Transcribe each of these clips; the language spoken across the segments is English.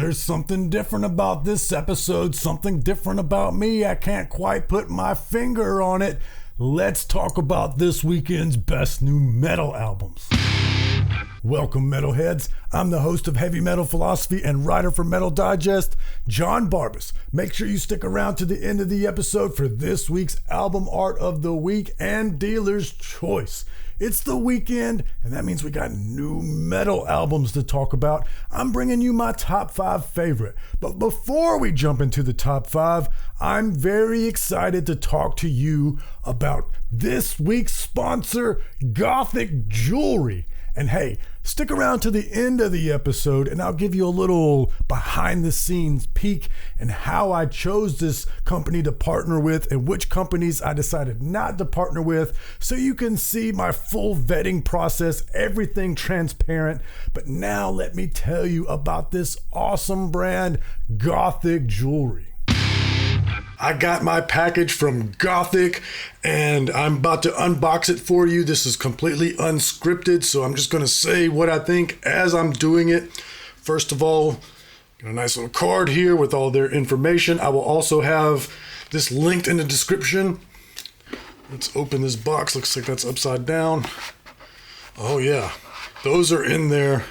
there's something different about this episode, something different about me. I can't quite put my finger on it. Let's talk about this weekend's best new metal albums. Welcome, metalheads. I'm the host of Heavy Metal Philosophy and writer for Metal Digest, John Barbas. Make sure you stick around to the end of the episode for this week's album art of the week and dealer's choice. It's the weekend, and that means we got new metal albums to talk about. I'm bringing you my top 5 favorite. But before we jump into the top 5, I'm very excited to talk to you about this week's sponsor, Gthic Jewelry. And hey, stick around to the end of the episode and I'll give you a little behind the scenes peek and how I chose this company to partner with and which companies I decided not to partner with, so you can see my full vetting process, everything transparent. But now let me tell you about this awesome brand, Gthic Jewelry. I got my package from Gothic and I'm about to unbox it for you. This is completely unscripted, so I'm just going to say what I think as I'm doing it. First of all, got a nice little card here with all their information. I will also have this linked in the description. Let's open this box. Looks like that's upside down. Oh yeah, those are in there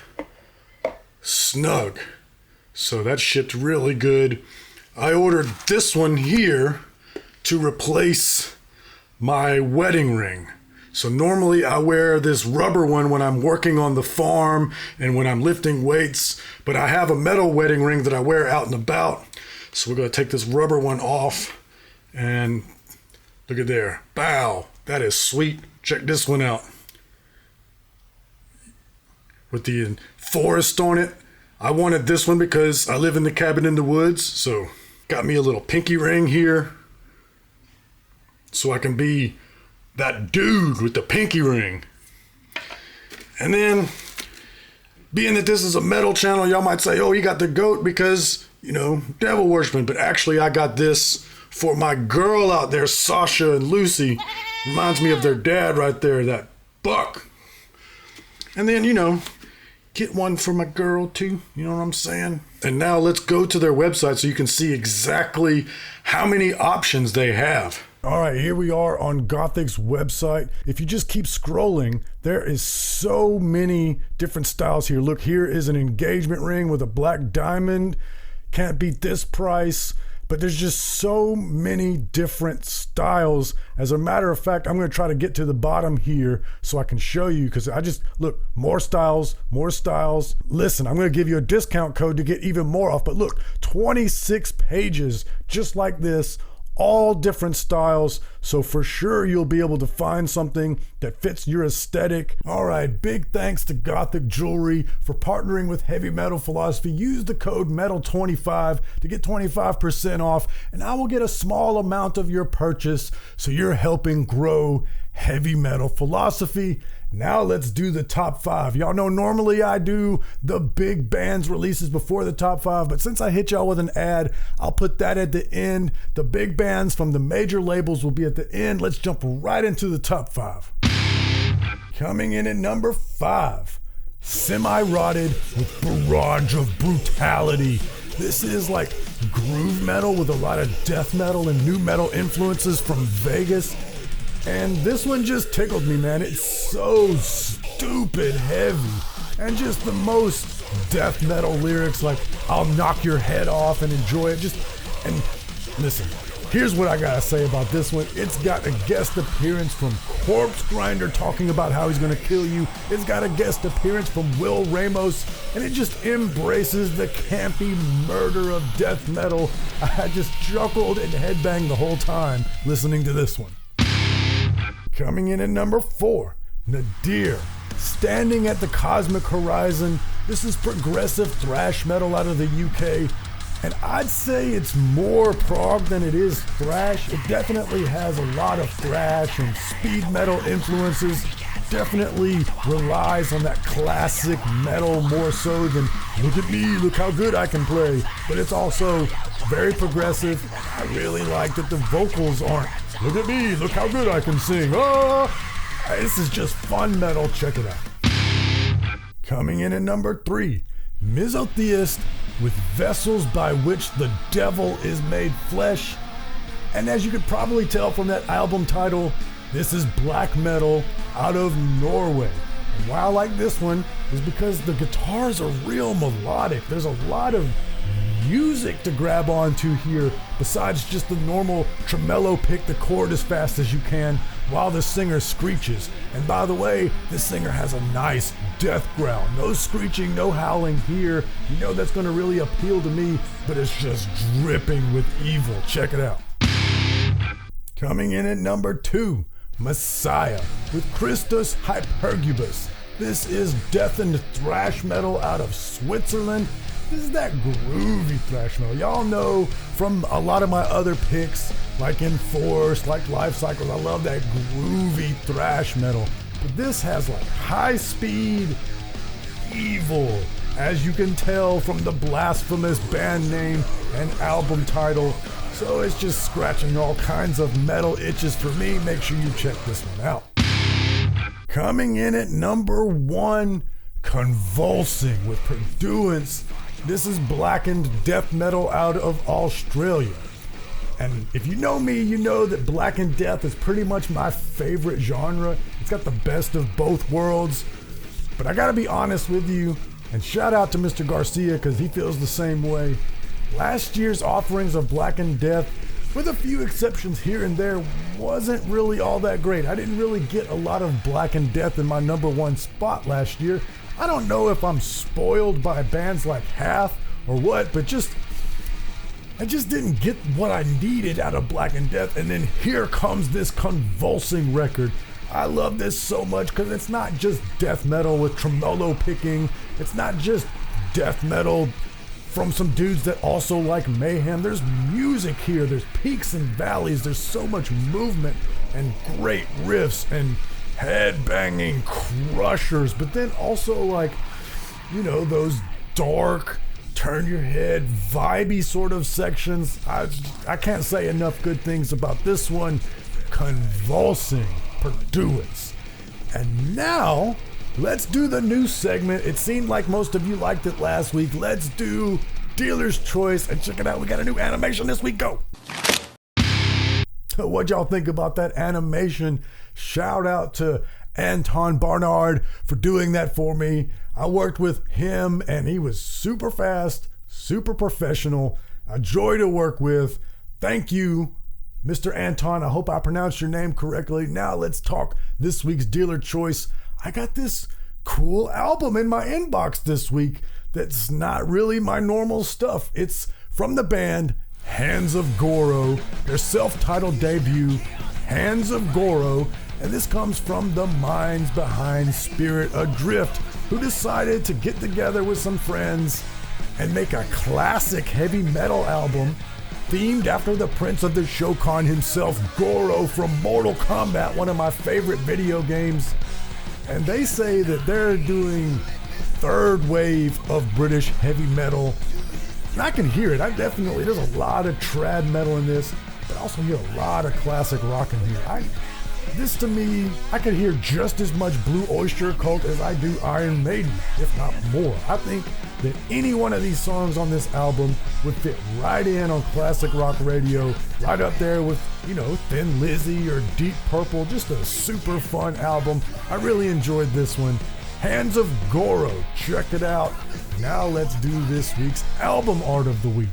snug. So that shipped really good. I ordered this one here to replace my wedding ring. So normally I wear this rubber one when I'm working on the farm and when I'm lifting weights, but I have a metal wedding ring that I wear out and about. So we're gonna take this rubber one off and look at there. Bow, that is sweet. Check this one out. With the forest on it. I wanted this one because I live in the cabin in the woods, so got me a little pinky ring here so I can be that dude with the pinky ring. And then, being that this is a metal channel, y'all might say, oh, you got the goat because, you know, devil worshiping. But actually, I got this for my girl out there, Sasha and Lucy. Reminds me of their dad right there, that buck. And then, you know, get one for my girl too, you know what I'm saying? And now let's go to their website so you can see exactly how many options they have. All right, here we are on Gothic's website. If you just keep scrolling, there is so many different styles here. Look, here is an engagement ring with a black diamond. Can't beat this price. But there's just so many different styles. As a matter of fact, I'm going to try to get to the bottom here so I can show you, because I just, look, more styles, more styles. Listen, I'm going to give you a discount code to get even more off. But look, 26 pages just like this, all different styles. So for sure you'll be able to find something that fits your aesthetic. All right, big thanks to Gthic Jewelry for partnering with Heavy Metal Philosophy. Use the code METAL25 to get 25% off, and I will get a small amount of your purchase, so you're helping grow Heavy Metal Philosophy. Now let's do the top 5. Y'all know normally I do the big bands releases before the top 5, but since I hit y'all with an ad, I'll put that at the end. The big bands from the major labels will be at the end. Let's jump right into the top 5. Coming in at number 5, Semi-Rotted with Barrage of Brutality. This is like groove metal with a lot of death metal and new metal influences from Vegas. And this one just tickled me, man. It's so stupid heavy and just the most death metal lyrics, like I'll knock your head off and enjoy it. And listen, here's what I gotta say about this one. It's got a guest appearance from Corpse Grinder talking about how he's gonna kill you. It's got a guest appearance from Will Ramos, and it just embraces the campy murder of death metal. I just chuckled and headbanged the whole time listening to this one. Coming in at number 4, Nadir, Standing at the Cosmic Horizon. This is progressive thrash metal out of the UK, and I'd say it's more prog than it is thrash. It definitely has a lot of thrash and speed metal influences. Definitely relies on that classic metal more so than look at me, look how good I can play. But it's also very progressive. I really like that the vocals aren't look at me, look how good I can sing. Oh, this is just fun metal. Check it out. Coming in at number 3, Misotheist, with vessels by which the devil is made flesh. And as you could probably tell from that album title, this is black metal out of Norway. And why I like this one is because the guitars are real melodic. There's a lot of music to grab onto here besides just the normal tremolo pick the chord as fast as you can while the singer screeches. And by the way, this singer has a nice death growl. No screeching, no howling here. You know that's going to really appeal to me, but it's just dripping with evil. Check it out. Coming in at number 2, Massiah with Christus Hypergubus. This is deathened thrash metal out of Switzerland. This is that groovy thrash metal. Y'all know from a lot of my other picks, like Enforced, like Life Cycles, I love that groovy thrash metal. But this has like high speed evil, as you can tell from the blasphemous band name and album title. So it's just scratching all kinds of metal itches for me. Make sure you check this one out. Coming in at number 1, Convulsing with Purduance. This is Blackened death metal out of Australia. And if you know me, you know that Blackened death is pretty much my favorite genre. It's got the best of both worlds. But I gotta be honest with you, and shout out to Mr. Garcia because he feels the same way. Last year's offerings of Blackened death, with a few exceptions here and there, wasn't really all that great. I didn't really get a lot of Blackened death in my number 1 spot last year. I don't know if I'm spoiled by bands like Half or what, but I just didn't get what I needed out of Blackened death. And then here comes this Convulsing record. I love this so much because it's not just death metal with tremolo picking. It's not just death metal from some dudes that also like mayhem. There's music here. There's peaks and valleys. There's so much movement and great riffs and head-banging crushers, but then also like, you know, those dark, turn your head, vibey sort of sections. I can't say enough good things about this one. Convulsing Purduance. And now, let's do the new segment. It seemed like most of you liked it last week. Let's do Dealer's Choice, and check it out. We got a new animation this week. Go! What y'all think about that animation? Shout out to Anton Barnard for doing that for me. I worked with him and he was super fast, super professional, a joy to work with. Thank you, Mr. Anton. I hope I pronounced your name correctly. Now let's talk this week's Dealer Choice. I got this cool album in my inbox this week that's not really my normal stuff. It's from the band Hands of Goro, their self-titled debut, Hands of Goro, and this comes from the minds behind Spirit Adrift, who decided to get together with some friends and make a classic heavy metal album themed after the Prince of the Shokan himself, Goro from Mortal Kombat, one of my favorite video games. And they say that they're doing third wave of British heavy metal. And I can hear it. There's a lot of trad metal in this, but I also hear a lot of classic rock in here. This to me, I could hear just as much Blue Oyster Cult as I do Iron Maiden, if not more. I think that any one of these songs on this album would fit right in on classic rock radio, right up there with, you know, Thin Lizzy or Deep Purple. Just a super fun album. I really enjoyed this one. Hands of Goro, check it out. Now let's do this week's album art of the week.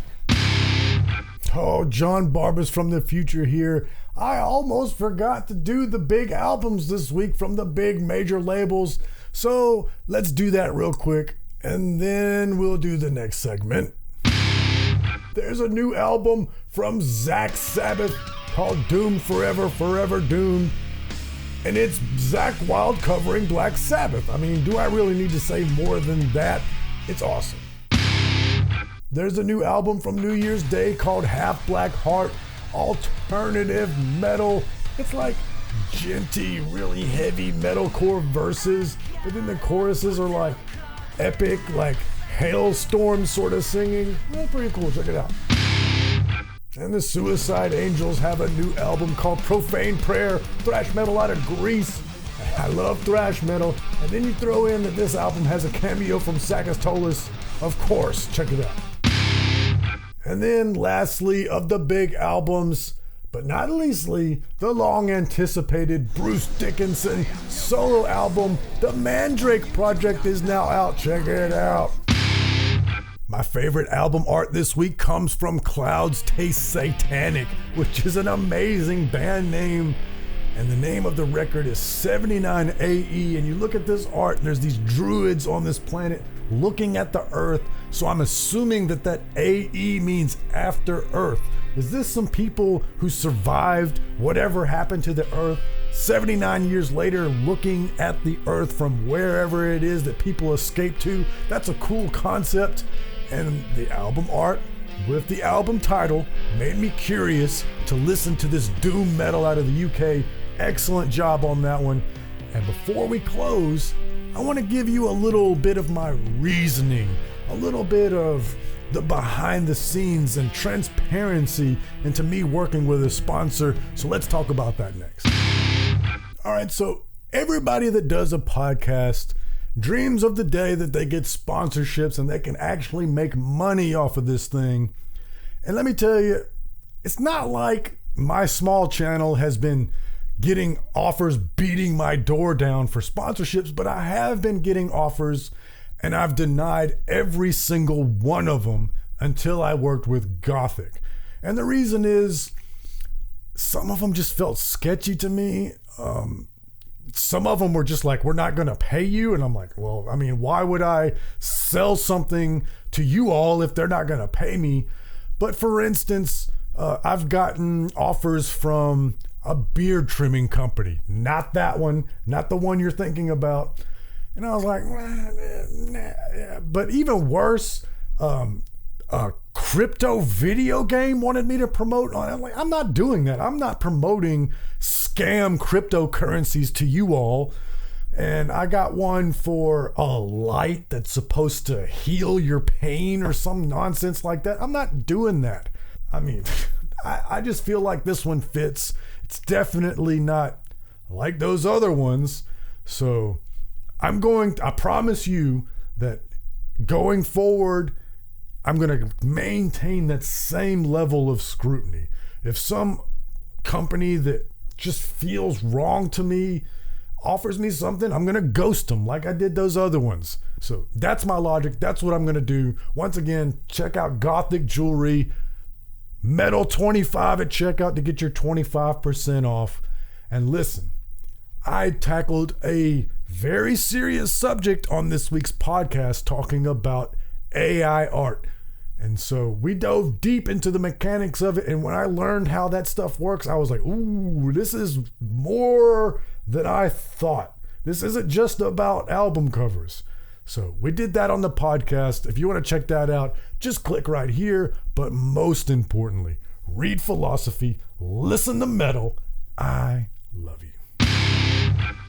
Oh, John Barbas from the future here. I almost forgot to do the big albums this week from the big major labels. So let's do that real quick and then we'll do the next segment. There's a new album from Sabbath called Doom Forever, Forever Doomed. And it's Zakk Wylde covering Black Sabbath. I mean, do I really need to say more than that? It's awesome. There's a new album from New Year's Day called Half Black Heart, alternative metal. It's like genty, really heavy metalcore verses, but then the choruses are like epic, like hailstorm sort of singing. Well, pretty cool, check it out. And the Suicide Angels have a new album called Profane Prayer, thrash metal out of Greece. I love thrash metal. And then you throw in that this album has a cameo from Sakis Tolis. Of course, check it out. And then lastly, of the big albums, but not leastly, the long-anticipated Bruce Dickinson solo album, The Mandrake Project, is now out. Check it out. My favorite album art this week comes from Clouds Taste Satanic, which is an amazing band name. And the name of the record is 79 AE. And you look at this art, and there's these druids on this planet looking at the earth. So I'm assuming that AE means after earth. Is this some people who survived whatever happened to the earth 79 years later looking at the earth from wherever it is that people escaped to? That's a cool concept. And the album art with the album title made me curious to listen to this doom metal out of the UK. Excellent job on that one. And before we close, I want to give you a little bit of my reasoning, a little bit of the behind the scenes and transparency into me working with a sponsor. So let's talk about that next. All right, so everybody that does a podcast dreams of the day that they get sponsorships and they can actually make money off of this thing. And let me tell you, it's not like my small channel has been getting offers beating my door down for sponsorships, but I have been getting offers and I've denied every single one of them until I worked with Gothic. And the reason is some of them just felt sketchy to me. Some of them were just like, we're not going to pay you. And I'm like, well, I mean, why would I sell something to you all if they're not going to pay me? But for instance, I've gotten offers from a beard trimming company, not that one, not the one you're thinking about. And I was like, nah. But even worse, a crypto video game wanted me to promote on. I'm like, I'm not doing that. I'm not promoting scam cryptocurrencies to you all. And I got one for a light that's supposed to heal your pain or some nonsense like that. I'm not doing that. I mean, I just feel like this one fits. It's definitely not like those other ones. So I promise you that going forward, I'm going to maintain that same level of scrutiny. If some company that just feels wrong to me offers me something, I'm going to ghost them like I did those other ones. So that's my logic. That's what I'm going to do. Once again, check out Gothic Jewelry, Metal 25 at checkout to get your 25% off. And listen, I tackled a very serious subject on this week's podcast talking about AI art. And so we dove deep into the mechanics of it. And when I learned how that stuff works, I was like, ooh, this is more than I thought. This isn't just about album covers. So we did that on the podcast. If you want to check that out, just click right here. But most importantly, read philosophy, listen to metal. I love you.